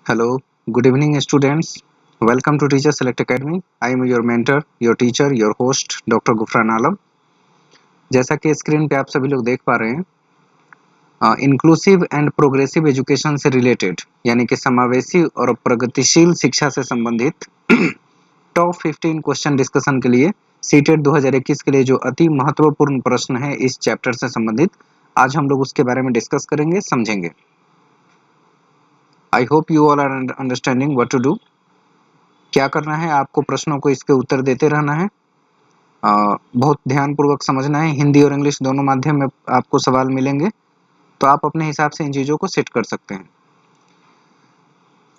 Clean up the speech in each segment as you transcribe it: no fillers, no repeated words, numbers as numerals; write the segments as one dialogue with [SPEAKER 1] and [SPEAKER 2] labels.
[SPEAKER 1] Hello, good evening, students. Welcome to Teacher Select Academy. I am your mentor, your teacher, your host, doctor Gufran Alam. जैसा कि screen पे आप सभी लोग देख पा रहे हैं, इंक्लूसिव एंड प्रोग्रेसिव एजुकेशन से रिलेटेड यानी कि समावेशी और प्रगतिशील शिक्षा से संबंधित टॉप 15 क्वेश्चन डिस्कशन के लिए सीटेट 2021 के लिए जो अति महत्वपूर्ण प्रश्न है इस चैप्टर से संबंधित आज हम लोग उसके बारे में डिस्कस करेंगे, समझेंगे. I hope you all are understanding what to do. क्या करना है, आपको प्रश्नों को इसके उत्तर देते रहना है. बहुत ध्यानपूर्वक समझना है. हिंदी और इंग्लिश दोनों माध्यम में आपको सवाल मिलेंगे, तो आप अपने हिसाब से इन चीज़ों को सेट कर सकते हैं.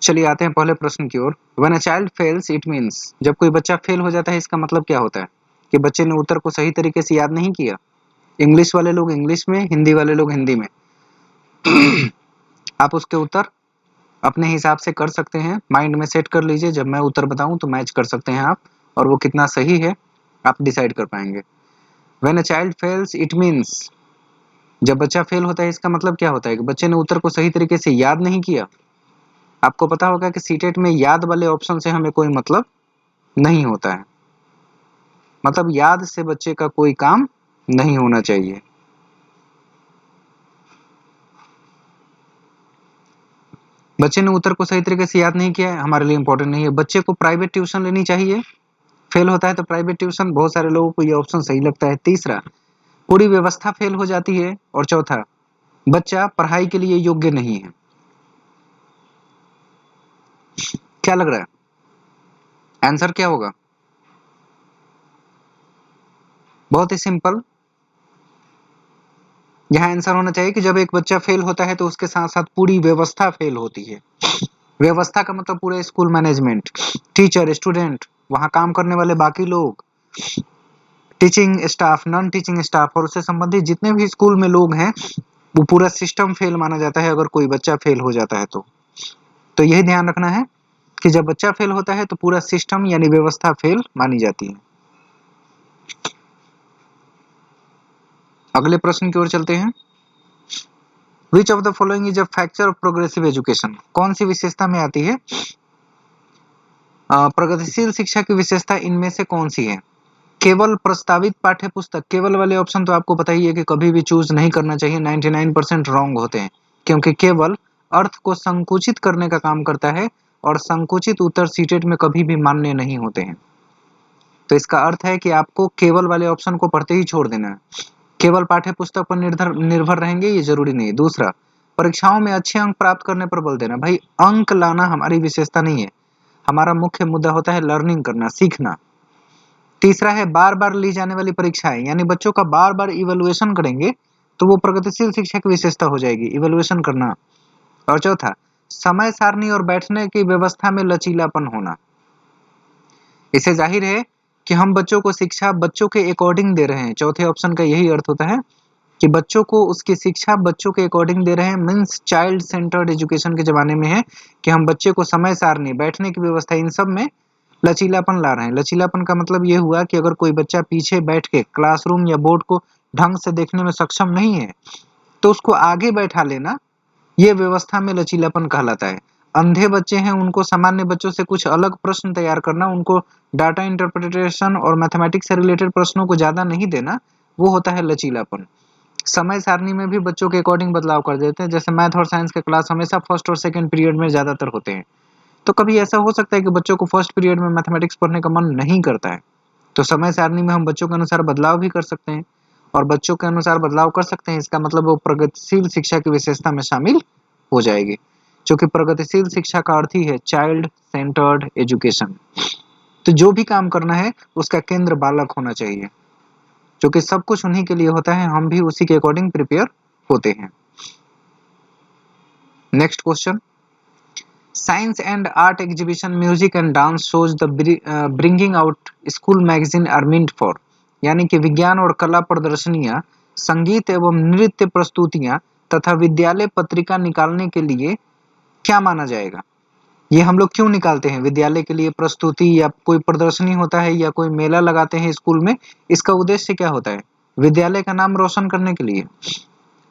[SPEAKER 1] चलिए आते हैं पहले प्रश्न की ओर. When a child fails it means, जब कोई बच्चा फेल हो जाता है इसका मतलब क्या होता है कि बच्चे ने उत्तर को सही तरीके से याद नहीं किया. इंग्लिश वाले लोग इंग्लिश में, हिंदी वाले लोग हिंदी में. आप उसके उत्तर अपने हिसाब से कर सकते हैं, माइंड में सेट कर लीजिए. जब मैं उत्तर बताऊं तो मैच कर सकते हैं आप, और वो कितना सही है आप डिसाइड कर पाएंगे. When a child fails it means, जब बच्चा फेल होता है इसका मतलब क्या होता है कि बच्चे ने उत्तर को सही तरीके से याद नहीं किया. आपको पता होगा कि सीटेट में याद वाले ऑप्शन से हमें कोई मतलब नहीं होता है. मतलब याद से बच्चे का कोई काम नहीं होना चाहिए. बच्चे ने उत्तर को सही तरीके से याद नहीं किया है, हमारे लिए इंपॉर्टेंट नहीं है. बच्चे को प्राइवेट ट्यूशन लेनी चाहिए. फेल होता है तो प्राइवेट ट्यूशन, बहुत सारे लोगों को ये ऑप्शन सही लगता है. तीसरा, पूरी व्यवस्था फेल हो जाती है. और चौथा, बच्चा पढ़ाई के लिए योग्य नहीं है. क्या लग रहा है, आंसर क्या होगा? बहुत ही सिंपल. यहाँ आंसर होना चाहिए कि जब एक बच्चा फेल होता है तो उसके साथ साथ पूरी व्यवस्था फेल होती है. व्यवस्था का मतलब पूरे स्कूल मैनेजमेंट, टीचर, स्टूडेंट, वहाँ काम करने वाले बाकी लोग, teaching staff, non teaching staff और उससे संबंधित जितने भी स्कूल में लोग हैं, वो पूरा सिस्टम फेल माना जाता है अगर कोई बच्चा फेल हो जाता है तो यही ध्यान रखना है कि जब बच्चा फेल होता है तो पूरा सिस्टम यानी व्यवस्था फेल मानी जाती है. अगले प्रश्न की ओर चलते हैं. Which of the following is a factor of progressive education, कौन सी विशेषता में आती है? प्रगतिशील शिक्षा की विशेषता इनमें से कौन सी है? केवल प्रस्तावित पाठ्य पुस्तक, केवल वाले ऑप्शन तो आपको पता ही है कि कभी भी चूज नहीं करना चाहिए. 99% रॉन्ग होते हैं, क्योंकि केवल अर्थ को संकुचित करने का काम करता है और संकुचित उत्तर सीटेट में कभी भी मान्य नहीं होते हैं. तो इसका अर्थ है कि आपको केवल वाले ऑप्शन को पढ़ते ही छोड़ देना है. केवल पाठ्य पुस्तक पर निर्भर रहेंगे ये जरूरी नहीं. दूसरा, परीक्षाओं में अच्छे अंक प्राप्त करने पर बल देना. भाई, अंक लाना हमारी विशेषता नहीं है. हमारा मुख्य मुद्दा होता है लर्निंग करना, सीखना. तीसरा है बार बार ली जाने वाली परीक्षाएं, यानी बच्चों का बार बार इवेलुएशन करेंगे तो वो प्रगतिशील शिक्षा की विशेषता हो जाएगी, इवेलुएशन करना. और चौथा, समय सारणी और बैठने की व्यवस्था में लचीलापन होना. इससे जाहिर है कि हम बच्चों को शिक्षा बच्चों के अकॉर्डिंग दे रहे हैं. चौथे ऑप्शन का यही अर्थ होता है कि बच्चों को उसकी शिक्षा बच्चों के अकॉर्डिंग दे रहे हैं. मीन्स चाइल्ड सेंटर्ड एजुकेशन के जमाने में है कि हम बच्चे को समय सारणी, बैठने की व्यवस्था, इन सब में लचीलापन ला रहे हैं. लचीलापन का मतलब ये हुआ कि अगर कोई बच्चा पीछे बैठ के क्लासरूम या बोर्ड को ढंग से देखने में सक्षम नहीं है तो उसको आगे बैठा लेना, ये व्यवस्था में लचीलापन कहलाता है. अंधे बच्चे हैं उनको सामान्य बच्चों से कुछ अलग प्रश्न तैयार करना, उनको डाटा इंटरप्रिटेशन और मैथमेटिक्स से रिलेटेड प्रश्नों को ज्यादा नहीं देना, वो होता है लचीलापन. समय सारणी में भी बच्चों के अकॉर्डिंग बदलाव कर देते हैं. जैसे मैथ और साइंस के क्लास हमेशा फर्स्ट और सेकंड पीरियड में ज्यादातर होते हैं, तो कभी ऐसा हो सकता है कि बच्चों को फर्स्ट पीरियड में मैथमेटिक्स पढ़ने का मन नहीं करता है, तो समय सारणी में हम बच्चों के अनुसार बदलाव भी कर सकते हैं. और बच्चों के अनुसार बदलाव कर सकते हैं इसका मतलब वो प्रगतिशील शिक्षा की विशेषता में शामिल हो जाएगी, क्योंकि प्रगतिशील शिक्षा का अर्थ ही है चाइल्ड सेंटर्ड एजुकेशन. तो जो भी काम करना है उसका केंद्र बालक होना चाहिए, क्योंकि सब कुछ उन्हीं के लिए होता है, हम भी उसी के अकॉर्डिंग प्रिपेयर होते हैं. Next question. Science and art exhibition, music and dance shows the bringing out school magazine are meant for, यानी कि विज्ञान और कला प्रदर्शनियां, संगीत एवं नृत्य प्रस्तुतियां तथा विद्यालय पत्रिका निकालने के लिए क्या माना जाएगा? ये हम लोग क्यों निकालते हैं? विद्यालय के लिए प्रस्तुति या कोई प्रदर्शनी होता है या कोई मेला लगाते हैं स्कूल में, इसका उद्देश्य क्या होता है? विद्यालय का नाम रोशन करने के लिए,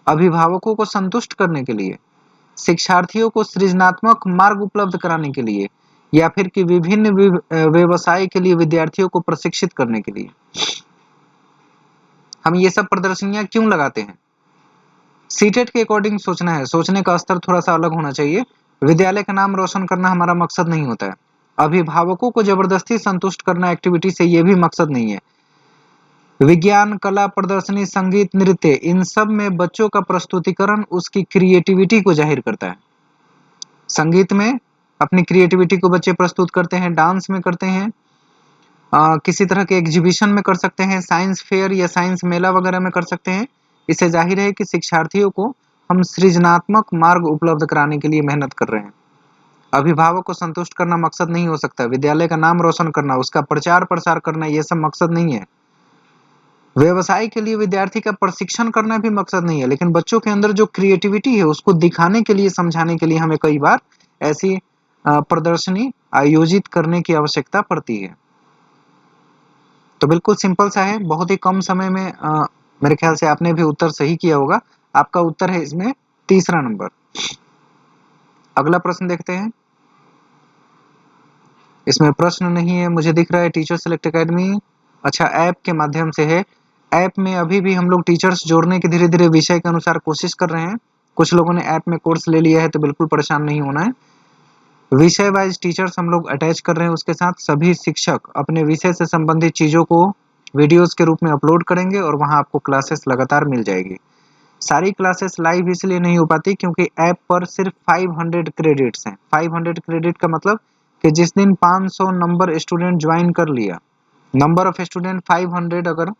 [SPEAKER 1] अभिभावकों को संतुष्ट करने के लिए, शिक्षार्थियों को सृजनात्मक मार्ग उपलब्ध कराने के लिए या फिर कि विभिन्न व्यवसाय के लिए विद्यार्थियों को प्रशिक्षित करने के लिए हम ये सब प्रदर्शनियां क्यों लगाते हैं? सीटेट के अकॉर्डिंग सोचना है, सोचने का स्तर थोड़ा सा अलग होना चाहिए। विद्यालय का नाम रोशन करना हमारा मकसद नहीं होता है। अभिभावकों को जबरदस्ती संतुष्ट करना एक्टिविटी से ये भी मकसद नहीं है। विज्ञान, कला, प्रदर्शनी, संगीत, नृत्य, इन सब में बच्चों का प्रस्तुतिकरण उसकी क्रिएटिविटी को जाहिर करता है। संगीत में अपनी क्रिएटिविटी को बच्चे प्रस्तुत करते हैं, डांस में करते हैं, किसी तरह के एग्जीबिशन में कर सकते हैं, साइंस फेयर या साइंस मेला वगैरह में कर सकते हैं। इससे जाहिर है कि शिक्षार्थियों को हम सृजनात्मक मार्ग उपलब्ध कराने के लिए मेहनत कर रहे हैं। अभिभावक को संतुष्ट करना मकसद नहीं हो सकता। विद्यालय का नाम रोशन करना, उसका प्रचार प्रसार करना, ये सब मकसद नहीं है। व्यवसाय के लिए विद्यार्थी का प्रशिक्षण करना भी मकसद नहीं है, लेकिन बच्चों के अंदर जो क्रिएटिविटी है उसको दिखाने के लिए, समझाने के लिए हमें कई बार ऐसी प्रदर्शनी आयोजित करने की आवश्यकता पड़ती है। तो बिल्कुल सिंपल सा है, बहुत ही कम समय में मेरे ख्याल से आपने भी उत्तर सही किया होगा। आपका उत्तर है इसमें तीसरा नंबर। अगला प्रश्न देखते हैं। इसमें प्रश्न नहीं है, मुझे दिख रहा है टीचर सेलेक्ट एकेडमी। अच्छा, ऐप के माध्यम से है। ऐप में अभी भी हम लोग टीचर्स जोड़ने की धीरे धीरे विषय के अनुसार कोशिश कर रहे हैं। कुछ लोगों ने ऐप में कोर्स ले लिया है, तो बिल्कुल परेशान नहीं होना है। विषय वाइज टीचर्स हम लोग अटैच कर रहे हैं। उसके साथ सभी शिक्षक अपने विषय से संबंधित चीज़ों को वीडियोस के रूप में अपलोड करेंगे और वहां आपको क्लासेस लगातार मिल जाएगी। सारी क्लासेस लाइव इसलिए नहीं हो पाती क्योंकि ऐप पर सिर्फ 500 क्रेडिट्स हैं। 500 क्रेडिट का मतलब कि जिस दिन 500 नंबर स्टूडेंट ज्वाइन कर लिया, नंबर ऑफ स्टूडेंट 500 अगर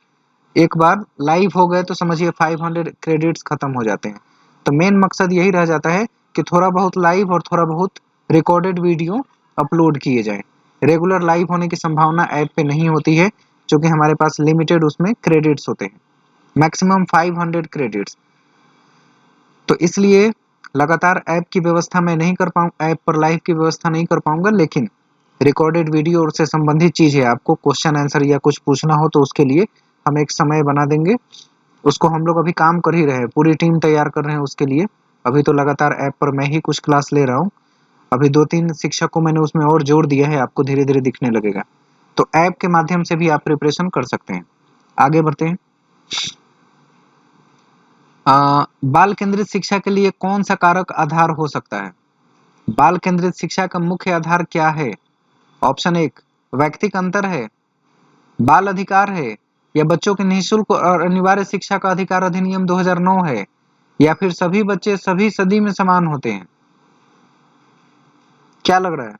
[SPEAKER 1] एक बार लाइव हो गए तो समझिए 500 क्रेडिट्स खत्म हो जाते हैं। तो मेन मकसद यही रह जाता है कि थोड़ा बहुत लाइव और थोड़ा बहुत रिकॉर्डेड वीडियो अपलोड किए जाए। रेगुलर लाइव होने की संभावना ऐप पे नहीं होती है क्योंकि हमारे पास लिमिटेड उसमें क्रेडिट्स होते हैं, मैक्सिमम 500 क्रेडिट्स। तो इसलिए लगातार ऐप की व्यवस्था मैं नहीं कर पाऊँ, ऐप पर लाइव की व्यवस्था नहीं कर पाऊंगा, लेकिन रिकॉर्डेड वीडियो और से संबंधित चीज़ है, आपको क्वेश्चन आंसर या कुछ पूछना हो तो उसके लिए हम एक समय बना देंगे। उसको हम लोग अभी काम कर ही रहे हैं, पूरी टीम तैयार कर रहे हैं उसके लिए। अभी तो लगातार ऐप पर मैं ही कुछ क्लास ले रहा हूँ। अभी 2-3 शिक्षक को मैंने उसमें और जोड़ दिया है, आपको धीरे धीरे दिखने लगेगा। तो ऐप के माध्यम से भी आप प्रिपरेशन कर सकते हैं। आगे बढ़ते हैं। बाल केंद्रित शिक्षा के लिए कौन सा कारक आधार हो सकता है? बाल केंद्रित शिक्षा का मुख्य आधार क्या है? ऑप्शन 1 व्यक्तिगत अंतर है, बाल अधिकार है, या बच्चों के निःशुल्क और अनिवार्य शिक्षा का अधिकार अधिनियम 2009 है, या फिर सभी बच्चे सभी सदी में समान होते हैं। क्या लग रहा है?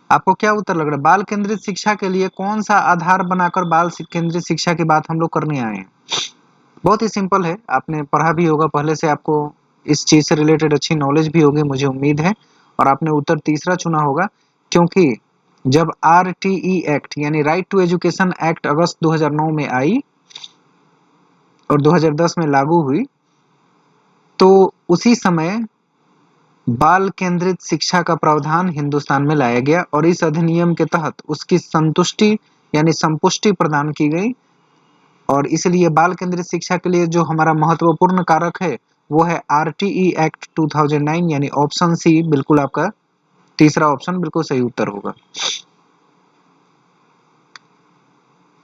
[SPEAKER 1] आपको क्या उत्तर लग रहा है? बाल केंद्रित शिक्षा के लिए कौन सा आधार बनाकर बाल केंद्रित शिक्षा की बात हम लोग करने आए हैं? बहुत ही सिंपल है, आपने पढ़ा भी होगा पहले से, आपको इस चीज से रिलेटेड अच्छी नॉलेज भी होगी मुझे उम्मीद है। और आपने उत्तर तीसरा चुना होगा क्योंकि जब RTE एक्ट यानी राइट टू एजुकेशन एक्ट अगस्त 2009 में आई और 2010 में लागू हुई, तो उसी समय बाल केंद्रित शिक्षा का प्रावधान हिंदुस्तान में लाया गया और इस अधिनियम के तहत उसकी संतुष्टि यानी संपुष्टि प्रदान की गई। और इसलिए बाल केंद्रित शिक्षा के लिए जो हमारा महत्वपूर्ण कारक है वो है RTE एक्ट 2009 यानी ऑप्शन सी, बिल्कुल आपका तीसरा ऑप्शन बिल्कुल सही उत्तर होगा।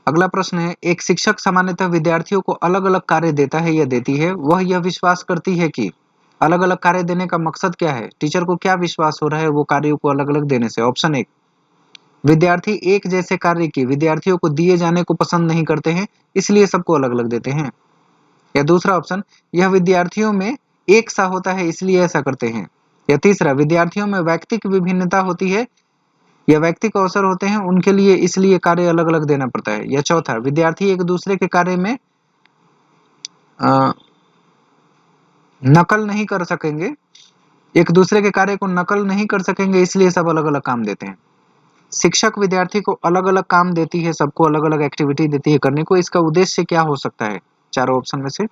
[SPEAKER 1] अगला प्रश्न है, एक शिक्षक सामान्यतः विद्यार्थियों को अलग अलग कार्य देता है या देती है, वह यह विश्वास करती है कि अलग अलग कार्य देने का मकसद क्या है? टीचर को क्या विश्वास हो रहा है वो कार्यों को अलग अलग देने से? ऑप्शन 1 विद्यार्थी एक जैसे कार्य की विद्यार्थियों को दिए जाने को पसंद नहीं करते हैं, इसलिए सबको अलग अलग देते हैं। या दूसरा ऑप्शन, यह विद्यार्थियों में एक सा होता है इसलिए ऐसा करते हैं। या तीसरा, विद्यार्थियों में व्यक्तिक विभिन्नता होती है या व्यक्तिक अवसर होते हैं उनके लिए इसलिए कार्य अलग अलग देना पड़ता है। या चौथा, विद्यार्थी एक दूसरे के कार्य में नकल नहीं कर सकेंगे, एक दूसरे के कार्य को नकल नहीं कर सकेंगे इसलिए सब अलग अलग काम देते हैं। शिक्षक विद्यार्थी को अलग अलग काम देती है, सबको अलग अलग एक्टिविटी देती है करने को, इसका उद्देश्य क्या हो सकता है चारों ऑप्शन में से?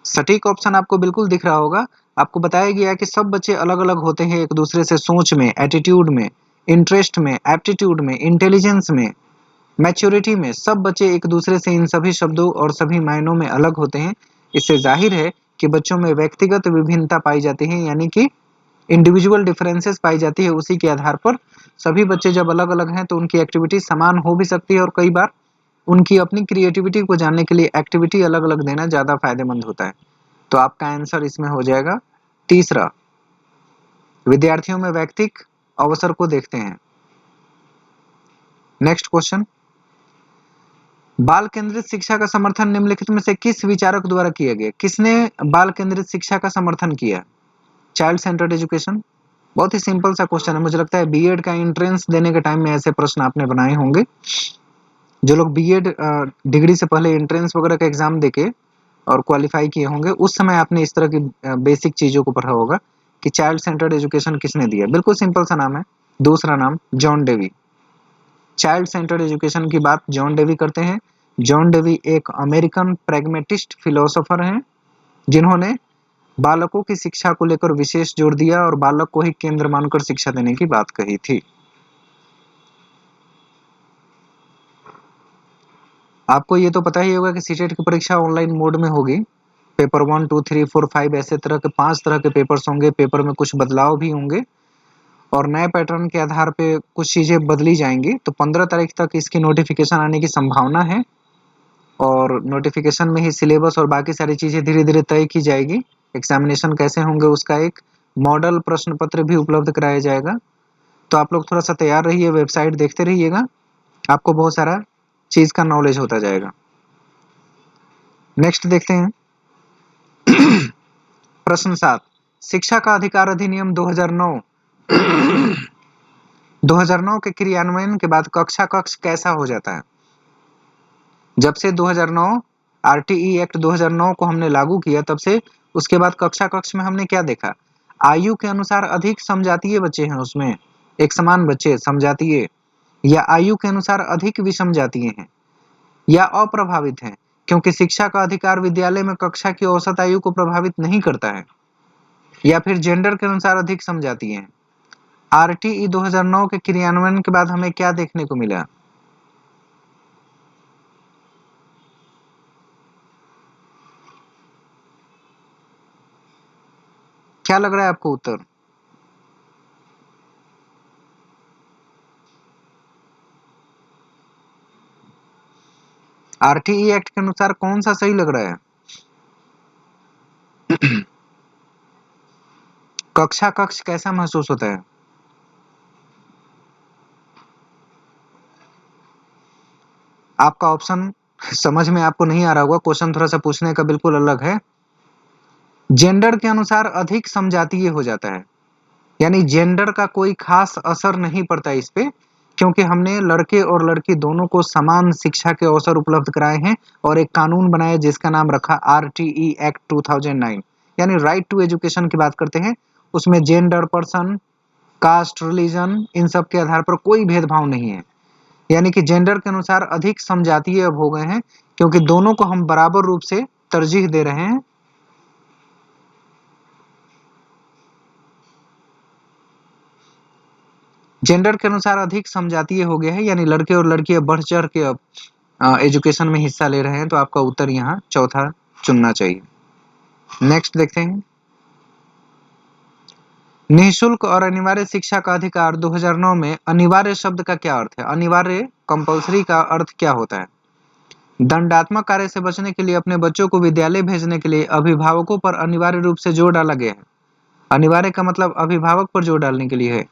[SPEAKER 1] सटीक ऑप्शन आपको बिल्कुल दिख रहा होगा। आपको बताया गया है कि सब बच्चे अलग अलग होते हैं एक दूसरे से, सोच में, एटीट्यूड में, इंटरेस्ट में, एप्टीट्यूड में, इंटेलिजेंस में, मैच्योरिटी में सब बच्चे एक दूसरे से इन सभी शब्दों और सभी मायनों में अलग होते हैं। इससे जाहिर है कि बच्चों में व्यक्तिगत विभिन्नता पाई जाती है, यानी कि इंडिविजुअल डिफरेंसेस पाई जाती है। उसी के आधार पर सभी बच्चे जब अलग अलग हैं तो उनकी एक्टिविटी समान हो भी सकती है, और कई बार उनकी अपनी क्रिएटिविटी को जानने के लिए एक्टिविटी अलग अलग देना ज़्यादा फायदेमंद होता है। तो आपका आंसर इसमें हो जाएगा तीसरा। विद्यार्थियों में व्यक्तिक अवसर को देखते हैं। नेक्स्ट क्वेश्चन, बाल केंद्रित शिक्षा का समर्थन निम्नलिखित में से किस विचारक द्वारा किया गया? किसने बाल केंद्रित शिक्षा का समर्थन किया? Child centred education. बहुत ही सिंपल सा क्वेश्चन है, मुझे लगता है बीएड का एंट्रेंस देने के टाइम में ऐसे प्रश्न आपने बनाए होंगे। जो लोग बीएड डिग्री से पहले एंट्रेंस वगैरह का एग्जाम देके और क्वालिफाई किए होंगे, उस समय आपने इस तरह की बेसिक चीजों को पढ़ा होगा कि चाइल्ड सेंटर्ड एजुकेशन किसने दिया। बिल्कुल सिंपल सा नाम है। दूसरा नाम John Dewey. Child centred education की बात जॉन डेवी करते हैं। जॉन डेवी एक अमेरिकन प्रैग्मेटिस्ट फिलोसोफर हैं जिन्होंने बालकों की शिक्षा को लेकर विशेष जोर दिया और बालक को ही केंद्र मानकर शिक्षा देने की बात कही थी। आपको ये तो पता ही होगा कि सीटेट की परीक्षा ऑनलाइन मोड में होगी। पेपर 1, 2, 3, 4, 5 ऐसे तरह के 5 तरह के पेपर्स होंगे। पेपर में कुछ बदलाव भी होंगे और नए पैटर्न के आधार पे कुछ चीज़ें बदली जाएंगी। तो 15 तारीख तक इसकी नोटिफिकेशन आने की संभावना है और नोटिफिकेशन में ही सिलेबस और बाकी सारी चीज़ें धीरे धीरे तय की जाएगी। एग्जामिनेशन कैसे होंगे उसका एक मॉडल प्रश्न पत्र भी उपलब्ध कराया जाएगा। तो आप लोग थोड़ा सा तैयार रहिए, वेबसाइट देखते रहिएगा, आपको बहुत सारा चीज़ का नॉलेज होता जाएगा। नेक्स्ट देखते हैं प्रश्न 7, शिक्षा का अधिकार अधिनियम 2009 के क्रियान्वयन के बाद कक्षा कक्ष कैसा हो जाता है? जब से 2009 आरटीई एक्ट 2009 को हमने लागू किया, तब से उसके बाद कक्षा कक्ष में हमने क्या देखा? आयु के अनुसार अधिक समजातीय बच्चे हैं उसमें, एक समान बच्चे समजातीय, या आयु के अनुसार अधिक विषम जातीय हैं, या अप्रभावित हैं, क्योंकि शिक्षा का अधिकार विद्यालय में कक्षा की औसत आयु को प्रभावित नहीं करता है, या फिर जेंडर के अनुसार अधिक समजातीय हैं। आरटीई 2009 के क्रियान्वयन के बाद हमें क्या देखने को मिला? क्या लग रहा है आपको उत्तर? आरटीई एक्ट के अनुसार कौन सा सही लग रहा है? कक्षा कक्ष कैसा महसूस होता है? आपका ऑप्शन समझ में आपको नहीं आ रहा होगा, क्वेश्चन थोड़ा सा पूछने का बिल्कुल अलग है। जेंडर के अनुसार अधिक समजातीय हो जाता है, यानी जेंडर का कोई खास असर नहीं पड़ता इस पे, क्योंकि हमने लड़के और लड़की दोनों को समान शिक्षा के अवसर उपलब्ध कराए हैं और एक कानून बनाया जिसका नाम रखा आरटीई एक्ट 2009, यानी राइट टू एजुकेशन की बात करते हैं। उसमें जेंडर, पर्सन, कास्ट, रिलीजन, इन सब के आधार पर कोई भेदभाव नहीं है, यानी कि जेंडर के अनुसार अधिक समजातीय अब हो गए हैं, क्योंकि दोनों को हम बराबर रूप से तरजीह दे रहे हैं। जेंडर के अनुसार अधिक समजातीय हो गया है, यानी लड़के और लड़कियां बढ़ चढ़ के अब एजुकेशन में हिस्सा ले रहे हैं। तो आपका उत्तर यहाँ चौथा चुनना चाहिए। नेक्स्ट देखते हैं, निःशुल्क और अनिवार्य शिक्षा का अधिकार 2009 में अनिवार्य शब्द का क्या अर्थ है? अनिवार्य, कंपल्सरी का अर्थ क्या होता है? दंडात्मक कार्य से बचने के लिए अपने बच्चों को विद्यालय भेजने के लिए अभिभावकों पर अनिवार्य रूप से जोर डाला गया है। अनिवार्य का मतलब अभिभावक पर जोर डालने के लिए है।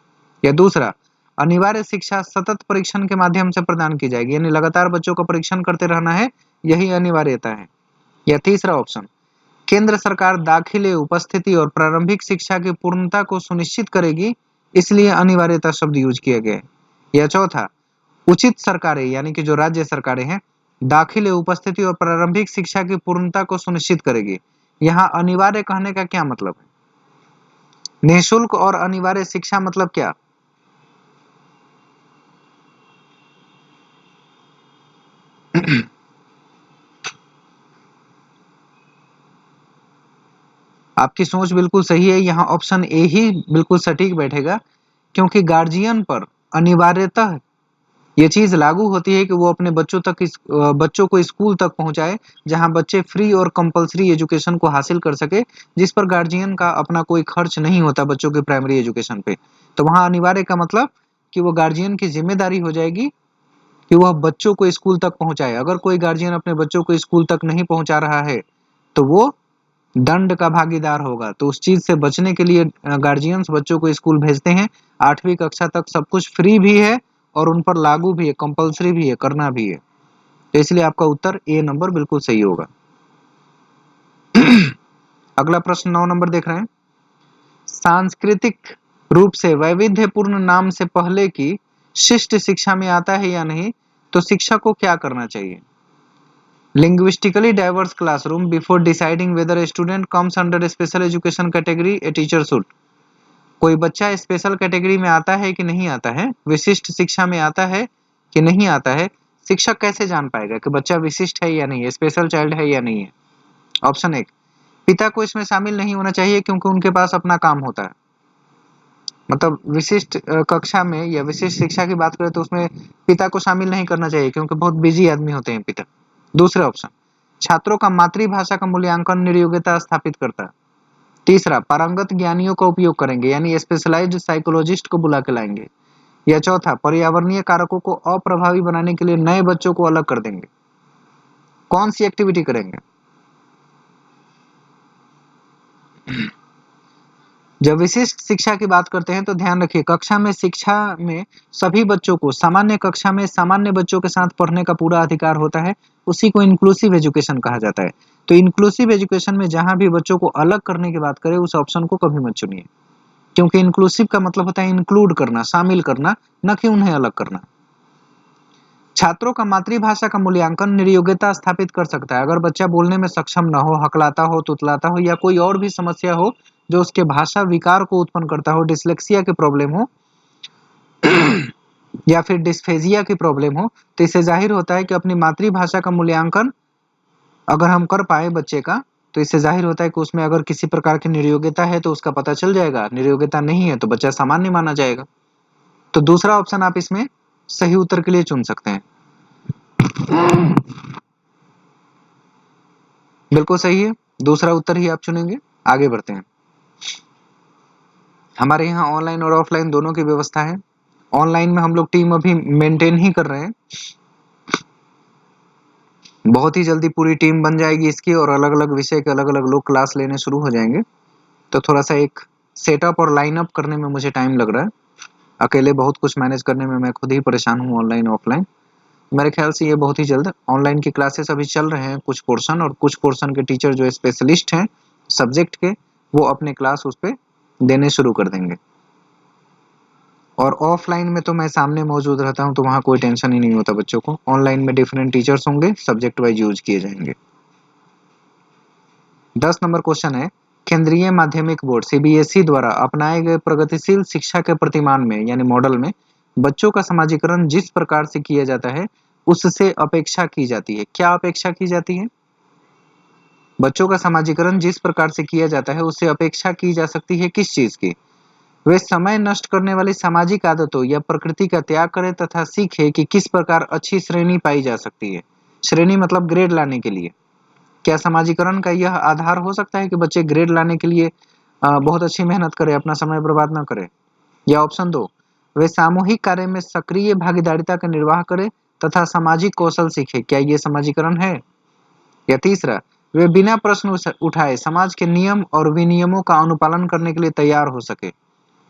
[SPEAKER 1] या दूसरा, अनिवार्य शिक्षा सतत परीक्षण के माध्यम से प्रदान की जाएगी, यानी लगातार बच्चों का परीक्षण करते रहना है, यही अनिवार्यता है। या तीसरा ऑप्शन, केंद्र सरकार दाखिले, उपस्थिति और प्रारंभिक शिक्षा की पूर्णता को सुनिश्चित करेगी, इसलिए अनिवार्यता शब्द यूज किया गया है। या चौथा, उचित सरकारें, यानी कि जो राज्य सरकारें हैं, दाखिले, उपस्थिति और प्रारंभिक शिक्षा की पूर्णता को सुनिश्चित करेगी। यहाँ अनिवार्य कहने का क्या मतलब है? निःशुल्क और अनिवार्य शिक्षा मतलब क्या? आपकी सोच बिल्कुल सही है, यहाँ ऑप्शन ए ही बिल्कुल सटीक बैठेगा, क्योंकि गार्जियन पर अनिवार्यतः ये चीज लागू होती है कि वो अपने बच्चों को स्कूल तक पहुंचाए जहां बच्चे फ्री और कंपलसरी एजुकेशन को हासिल कर सके, जिस पर गार्जियन का अपना कोई खर्च नहीं होता बच्चों के प्राइमरी एजुकेशन पे। तो वहां अनिवार्य का मतलब कि वो गार्जियन की जिम्मेदारी हो जाएगी कि वह बच्चों को स्कूल तक पहुंचाए। अगर कोई गार्जियन अपने बच्चों को स्कूल तक नहीं पहुंचा रहा है तो वो दंड का भागीदार होगा। तो उस चीज से बचने के लिए गार्जियंस बच्चों को स्कूल भेजते हैं। 8वीं कक्षा तक सब कुछ फ्री भी है और उन पर लागू भी है, कंपलसरी भी है, करना भी है। तो इसलिए आपका उत्तर ए नंबर बिल्कुल सही होगा। अगला प्रश्न 9 नंबर देख रहे हैं। सांस्कृतिक रूप से वैविध्यपूर्ण नाम से पहले की शिष्ट शिक्षा में आता है या नहीं, तो शिक्षक को क्या करना चाहिए? Linguistically diverse classroom before deciding whether a student comes under a special education category, a teacher should. कोई बच्चा स्पेशल कैटेगरी में आता है कि नहीं आता है, विशिष्ट शिक्षा में आता है कि नहीं आता है, शिक्षक कैसे जान पाएगा कि बच्चा विशिष्ट है या नहीं है, स्पेशल चाइल्ड है या नहीं है? ऑप्शन 1, पिता को इसमें शामिल नहीं होना चाहिए क्योंकि उनके पास अपना काम होता है। मतलब विशिष्ट कक्षा में या विशिष्ट शिक्षा की बात करें तो उसमें पिता को शामिल नहीं करना चाहिए क्योंकि बहुत बिजी आदमी होते हैं पिता। दूसरा ऑप्शन, छात्रों का मातृभाषा का मूल्यांकन निर्योग्यता स्थापित करता है। तीसरा, पारंगत ज्ञानियों का उपयोग करेंगे यानी स्पेशलाइज्ड साइकोलॉजिस्ट को बुला के लाएंगे। या चौथा, पर्यावरणीय कारकों को अप्रभावी बनाने के लिए नए बच्चों को अलग कर देंगे। कौन सी एक्टिविटी करेंगे? जब विशिष्ट शिक्षा की बात करते हैं तो ध्यान रखिए, कक्षा में शिक्षा में सभी बच्चों को सामान्य कक्षा में सामान्य बच्चों के साथ पढ़ने का पूरा अधिकार होता है। उसी को इंक्लूसिव एजुकेशन कहा जाता है। तो इंक्लूसिव एजुकेशन में जहां भी बच्चों को अलग करने की बात करें उस ऑप्शन को कभी मत चुनिए, क्योंकि इंक्लूसिव का मतलब होता है इंक्लूड करना, शामिल करना, न कि उन्हें अलग करना। छात्रों का मातृभाषा का मूल्यांकन निर्योग्यता स्थापित कर सकता है। अगर बच्चा बोलने में सक्षम न हो, हकलाता हो, तुतलाता हो या कोई और भी समस्या हो जो उसके भाषा विकार को उत्पन्न करता हो, डिसलेक्सिया की प्रॉब्लम हो या फिर डिस्फेजिया की प्रॉब्लम हो, तो इससे जाहिर होता है कि अपनी मातृभाषा का मूल्यांकन अगर हम कर पाए बच्चे का, तो इससे जाहिर होता है कि उसमें अगर किसी प्रकार की निर्योग्यता है तो उसका पता चल जाएगा, निर्योग्यता नहीं है तो बच्चा सामान्य माना जाएगा। तो दूसरा ऑप्शन आप इसमें सही उत्तर के लिए चुन सकते हैं। बिल्कुल सही है, दूसरा उत्तर ही आप चुनेंगे। आगे बढ़ते हैं। हमारे यहाँ ऑनलाइन और ऑफलाइन दोनों की व्यवस्था है। ऑनलाइन में हम लोग टीम अभी मेंटेन ही कर रहे हैं, बहुत ही जल्दी पूरी टीम बन जाएगी इसकी और अलग अलग विषय के अलग अलग लोग क्लास लेने शुरू हो जाएंगे। तो थोड़ा सा एक सेटअप और लाइन अप करने में मुझे टाइम लग रहा है। अकेले बहुत कुछ मैनेज करने में मैं खुद ही परेशान हूँ, ऑनलाइन ऑफलाइन। मेरे ख्याल से ये बहुत ही जल्द ऑनलाइन की क्लासेस अभी चल रहे हैं कुछ पोर्शन, और कुछ पोर्शन के टीचर जो स्पेशलिस्ट हैं सब्जेक्ट के, वो अपने क्लास उस पर देने शुरू कर देंगे। और ऑफलाइन में तो मैं सामने मौजूद रहता हूँ तो वहाँ कोई टेंशन ही नहीं होता बच्चों को। ऑनलाइन में डिफरेंट टीचर्स होंगे, सब्जेक्ट वाइज यूज किए जाएंगे। 10 नंबर क्वेश्चन है, केंद्रीय माध्यमिक बोर्ड सीबीएसई द्वारा अपनाए गए प्रगतिशील शिक्षा के प्रतिमान में यानी मॉडल में बच्चों का समाजीकरण जिस प्रकार से किया जाता है उससे अपेक्षा की जाती है। क्या अपेक्षा की जाती है? बच्चों का समाजीकरण जिस प्रकार से किया जाता है उससे अपेक्षा की जा सकती है किस चीज की? वे समय नष्ट करने वाली सामाजिक आदतों या प्रकृति का त्याग करें तथा सीखे कि किस प्रकार अच्छी श्रेणी पाई जा सकती है। श्रेणी मतलब ग्रेड लाने के लिए। क्या समाजीकरण का यह आधार हो सकता है कि बच्चे ग्रेड लाने के लिए बहुत अच्छी मेहनत करें, अपना समय बर्बाद ना करें? या ऑप्शन 2, वे सामूहिक कार्य में सक्रिय भागीदारिता का निर्वाह करें तथा सामाजिक कौशल सीखे। क्या ये समाजीकरण है? या तीसरा, वे बिना प्रश्न उठाए समाज के नियम और विनियमों का अनुपालन करने के लिए तैयार हो सके।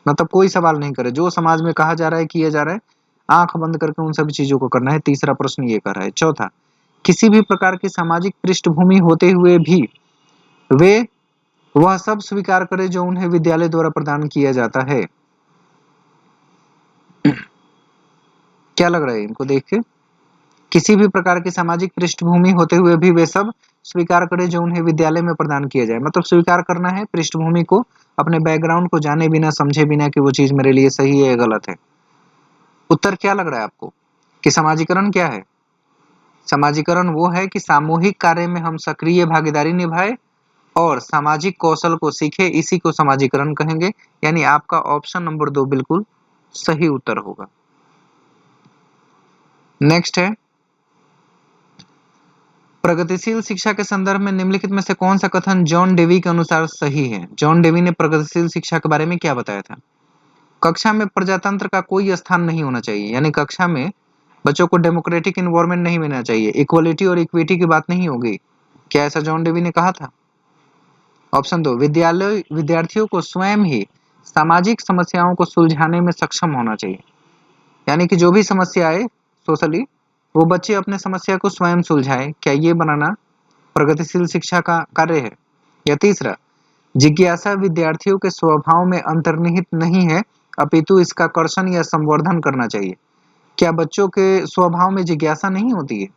[SPEAKER 1] मतलब कोई सवाल नहीं करे, जो समाज में कहा जा रहा है किया जा रहा है, आंख बंद करके उन सभी चीजों को करना है। तीसरा प्रश्न ये कर रहा है। चौथा, किसी भी प्रकार की सामाजिक पृष्ठभूमि होते हुए भी वे वह सब स्वीकार करे जो उन्हें विद्यालय द्वारा प्रदान किया जाता है। क्या लग रहा है इनको देख के? किसी भी प्रकार की सामाजिक पृष्ठभूमि होते हुए भी वे सब स्वीकार करे जो उन्हें विद्यालय में प्रदान किया जाए। मतलब स्वीकार करना है पृष्ठभूमि को, अपने बैकग्राउंड को जाने बिना, समझे बिना कि वो चीज मेरे लिए सही है या गलत है। उत्तर क्या लग रहा है आपको कि समाजीकरण क्या है? समाजीकरण वो है कि सामूहिक कार्य में हम सक्रिय भागीदारी निभाए और सामाजिक कौशल को सीखे, इसी को समाजीकरण कहेंगे। यानी आपका ऑप्शन नंबर 2 बिल्कुल सही उत्तर होगा। नेक्स्ट है, प्रगतिशील शिक्षा के संदर्भ में निम्नलिखित में से कौन सा कथन जॉन डेवी के अनुसार सही है? जॉन डेवी ने प्रगतिशील शिक्षा के बारे में क्या बताया था? कक्षा में प्रजातंत्र का कोई स्थान नहीं होना चाहिए, यानी कक्षा में बच्चों को डेमोक्रेटिक इन्वायरमेंट नहीं मिलना चाहिए, इक्वलिटी और इक्विटी की बात नहीं होगी। क्या ऐसा जॉन डेवी ने कहा था? ऑप्शन 2, विद्यार्थियों को स्वयं ही सामाजिक समस्याओं को सुलझाने में सक्षम होना चाहिए, यानी कि जो भी समस्या आए सोशली, वो बच्चे अपने समस्या को स्वयं सुलझाए। क्या ये बनाना प्रगतिशील शिक्षा का कार्य है? या तीसरा, जिज्ञासा विद्यार्थियों के स्वभाव में अंतर्निहित नहीं है, अपितु इसका कर्षण या संवर्धन करना चाहिए। क्या बच्चों के स्वभाव में जिज्ञासा नहीं होती है?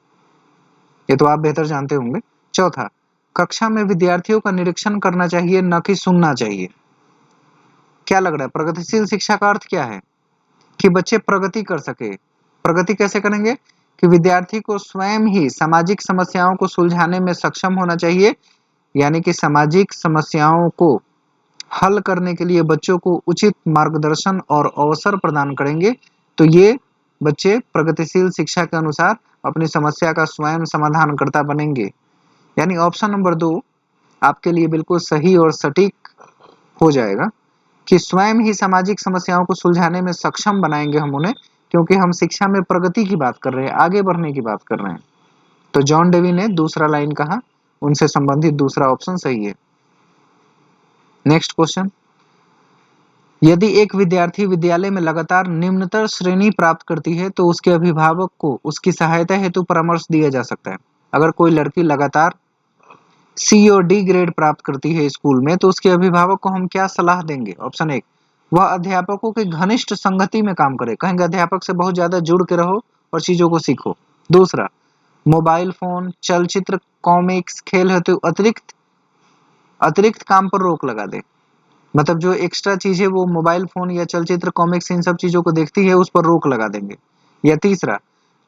[SPEAKER 1] ये तो आप बेहतर जानते होंगे। चौथा, कक्षा में विद्यार्थियों का निरीक्षण करना चाहिए, न कि सुनना चाहिए। क्या लग रहा है, प्रगतिशील शिक्षा का अर्थ क्या है? कि बच्चे प्रगति कर सके। प्रगति कैसे करेंगे? कि विद्यार्थी को स्वयं ही सामाजिक समस्याओं को सुलझाने में सक्षम होना चाहिए, यानी कि सामाजिक समस्याओं को हल करने के लिए बच्चों को उचित मार्गदर्शन और अवसर प्रदान करेंगे, तो ये बच्चे प्रगतिशील शिक्षा के अनुसार अपनी समस्या का स्वयं समाधानकर्ता बनेंगे। यानी ऑप्शन नंबर 2 आपके लिए बिल्कुल सही और सटीक हो जाएगा कि स्वयं ही सामाजिक समस्याओं को सुलझाने में सक्षम बनाएंगे हम उन्हें, क्योंकि हम शिक्षा में प्रगति की बात कर रहे हैं, आगे बढ़ने की बात कर रहे हैं। तो जॉन डेवी ने दूसरा लाइन कहा, उनसे संबंधित दूसरा ऑप्शन सही है। नेक्स्ट क्वेश्चन, यदि एक विद्यार्थी विद्यालय में लगातार निम्नतर श्रेणी प्राप्त करती है तो उसके अभिभावक को उसकी सहायता हेतु परामर्श दिया जा सकता है। अगर कोई लड़की लगातार सी और डी ग्रेड प्राप्त करती है स्कूल में, तो उसके अभिभावक को हम क्या सलाह देंगे? ऑप्शन 1, वह अध्यापकों की घनिष्ठ संगति में काम करे, कहेंगे अध्यापक से बहुत ज्यादा जुड़ के रहो और चीजों को सीखो। दूसरा, मोबाइल फोन, चलचित्र, कॉमिक्स, खेल हेतु अतिरिक्त अतिरिक्त काम पर रोक लगा दे, मतलब जो एक्स्ट्रा चीजें वो मोबाइल फोन या चलचित्र, कॉमिक्स, इन सब चीजों को देखती है उस पर रोक लगा देंगे। या तीसरा,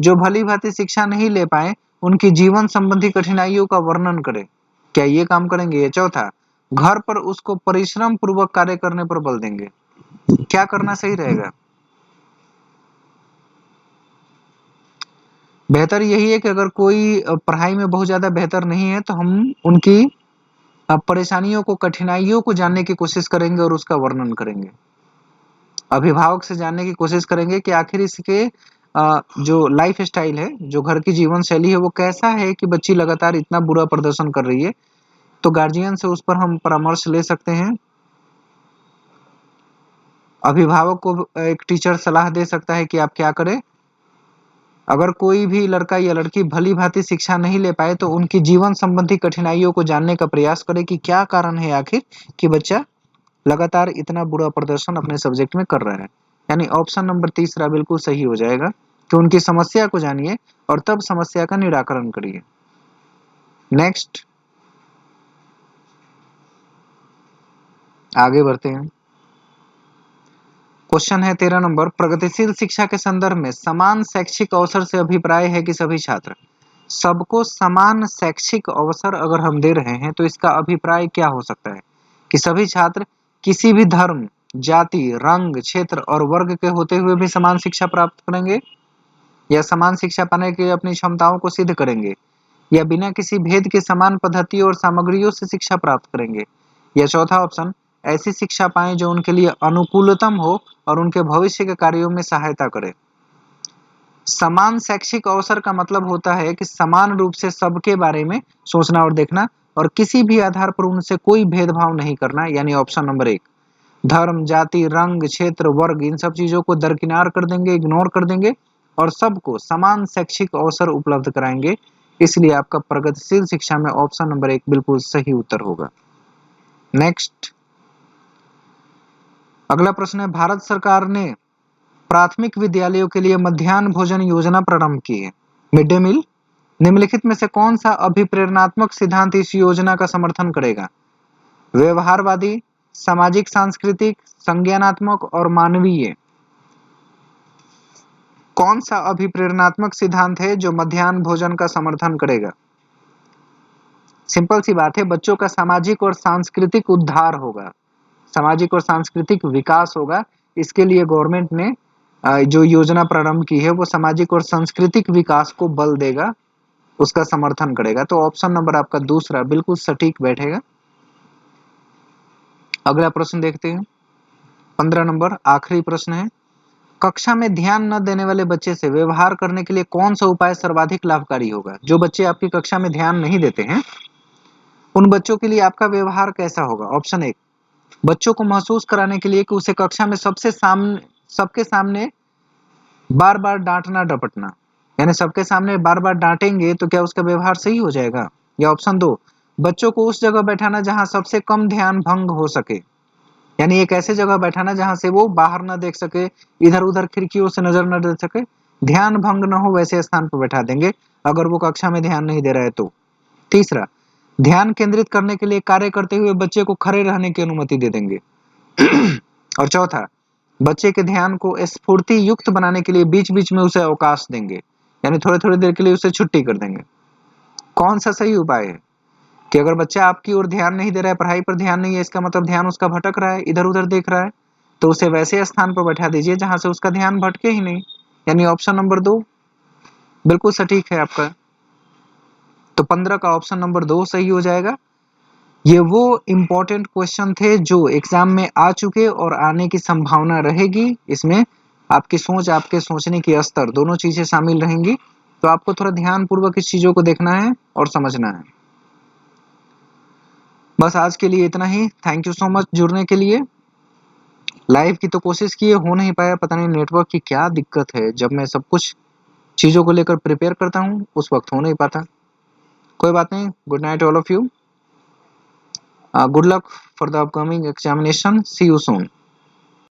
[SPEAKER 1] जो भली भांति शिक्षा नहीं ले पाए उनकी जीवन संबंधी कठिनाइयों का वर्णन करे। क्या ये काम करेंगे? या चौथा, घर पर उसको परिश्रम पूर्वक कार्य करने पर बल देंगे। क्या करना सही रहेगा? बेहतर यही है कि अगर कोई पढ़ाई में बहुत ज्यादा बेहतर नहीं है तो हम उनकी परेशानियों को, कठिनाइयों को जानने की कोशिश करेंगे और उसका वर्णन करेंगे। अभिभावक से जानने की कोशिश करेंगे कि आखिर इसके जो लाइफ स्टाइल है, जो घर की जीवन शैली है, वो कैसा है कि बच्ची लगातार इतना बुरा प्रदर्शन कर रही है। तो गार्जियन से उस पर हम परामर्श ले सकते हैं। अभिभावक को एक टीचर सलाह दे सकता है कि आप क्या करें। अगर कोई भी लड़का या लड़की भली भांति शिक्षा नहीं ले पाए तो उनकी जीवन संबंधी कठिनाइयों को जानने का प्रयास करें कि क्या कारण है आखिर कि बच्चा लगातार इतना बुरा प्रदर्शन अपने सब्जेक्ट में कर रहा है। यानी ऑप्शन नंबर तीसरा बिल्कुल सही हो जाएगा कि उनकी समस्या को जानिए और तब समस्या का निराकरण करिए। नेक्स्ट, आगे बढ़ते हैं। क्वेश्चन है 13 नंबर, प्रगतिशील शिक्षा के संदर्भ में समान शैक्षिक अवसर से अभिप्राय है कि सभी छात्र, सबको समान शैक्षिक अवसर अगर हम दे रहे हैं तो इसका अभिप्राय क्या हो सकता है? कि सभी छात्र किसी भी धर्म, जाति, रंग, क्षेत्र और वर्ग के होते हुए भी समान शिक्षा प्राप्त करेंगे, या समान शिक्षा पाने के लिए अपनी क्षमताओं को सिद्ध करेंगे, या बिना किसी भेद के समान पद्धति और सामग्रियों से शिक्षा प्राप्त करेंगे, या चौथा ऑप्शन, ऐसी शिक्षा पाएं जो उनके लिए अनुकूलतम हो और उनके भविष्य के कार्यों में सहायता करे। समान शैक्षिक अवसर का मतलब होता है कि समान रूप से सबके बारे में सोचना और देखना और किसी भी आधार पर उनसे कोई भेदभाव नहीं करना, यानी ऑप्शन नंबर 1, धर्म, जाति, रंग, क्षेत्र, वर्ग, इन सब चीजों को दरकिनार कर देंगे, इग्नोर कर देंगे और सबको समान शैक्षिक अवसर उपलब्ध कराएंगे। इसलिए आपका प्रगतिशील शिक्षा में ऑप्शन नंबर 1 बिल्कुल सही उत्तर होगा। नेक्स्ट, अगला प्रश्न है, भारत सरकार ने प्राथमिक विद्यालयों के लिए मध्याह्न भोजन योजना प्रारंभ की है, मिड डे मील। निम्नलिखित में से कौन सा अभिप्रेरणात्मक सिद्धांत इस योजना का समर्थन करेगा? व्यवहारवादी, सामाजिक सांस्कृतिक, संज्ञानात्मक और मानवीय। कौन सा अभिप्रेरणात्मक सिद्धांत है जो मध्याह्न भोजन का समर्थन करेगा? सिंपल सी बात है, बच्चों का सामाजिक और सांस्कृतिक उद्धार होगा, सामाजिक और सांस्कृतिक विकास होगा। इसके लिए गवर्नमेंट ने जो योजना प्रारंभ की है वो सामाजिक और सांस्कृतिक विकास को बल देगा, उसका समर्थन करेगा। तो ऑप्शन नंबर आपका दूसरा बिल्कुल सटीक बैठेगा। अगला प्रश्न देखते हैं। 15 नंबर आखिरी प्रश्न है, कक्षा में ध्यान न देने वाले बच्चे से व्यवहार करने के लिए कौन सा उपाय सर्वाधिक लाभकारी होगा? जो बच्चे आपकी कक्षा में ध्यान नहीं देते हैं, उन बच्चों के लिए आपका व्यवहार कैसा होगा? ऑप्शन एक, बच्चों को महसूस कराने के लिए कि उसे कक्षा में सबके सामने बार बार डांटना डपटना, यानी सबके सामने बार बार डांटेंगे तो क्या उसका व्यवहार सही हो जाएगा? या ऑप्शन दो, बच्चों को उस जगह बैठाना जहां सबसे कम ध्यान भंग हो सके, यानी एक ऐसे जगह बैठाना जहां से वो बाहर ना देख सके, इधर उधर खिड़कियों से नजर न दे सके, ध्यान भंग न हो वैसे स्थान पर बैठा देंगे अगर वो कक्षा में ध्यान नहीं दे रहा है तो। तीसरा, ध्यान केंद्रित करने के लिए कार्य करते हुए बच्चे को खड़े रहने की अनुमति दे देंगे। और चौथा, बच्चे के ध्यान को स्फूर्ति युक्त बनाने के लिए बीच बीच में उसे अवकाश देंगे, यानी थोड़ी थोड़ी देर के लिए उसे छुट्टी कर देंगे। कौन सा सही उपाय है? कि अगर बच्चा आपकी ओर ध्यान नहीं दे रहा है, पढ़ाई पर ध्यान नहीं है, इसका मतलब ध्यान उसका भटक रहा है, इधर उधर देख रहा है, तो उसे वैसे स्थान पर बैठा दीजिए जहां से उसका ध्यान भटके ही नहीं, यानी ऑप्शन नंबर दो बिल्कुल सटीक है आपका। तो 15 का ऑप्शन नंबर दो सही हो जाएगा। ये वो इंपॉर्टेंट क्वेश्चन थे जो एग्जाम में आ चुके और आने की संभावना रहेगी। इसमें आपकी सोच, आपके सोचने की स्तर दोनों चीजें शामिल रहेंगी, तो आपको थोड़ा ध्यान पूर्वक इस चीजों को देखना है और समझना है। बस आज के लिए इतना ही। थैंक यू सो मच जुड़ने के लिए। लाइव की तो कोशिश की है, हो नहीं पाया, पता नहीं नेटवर्क की क्या दिक्कत है। जब मैं सब कुछ चीजों को लेकर प्रिपेयर करता हूँ उस वक्त हो नहीं पाता। कोई बात नहीं। Good night all of you. Good luck for the upcoming examination. See you soon.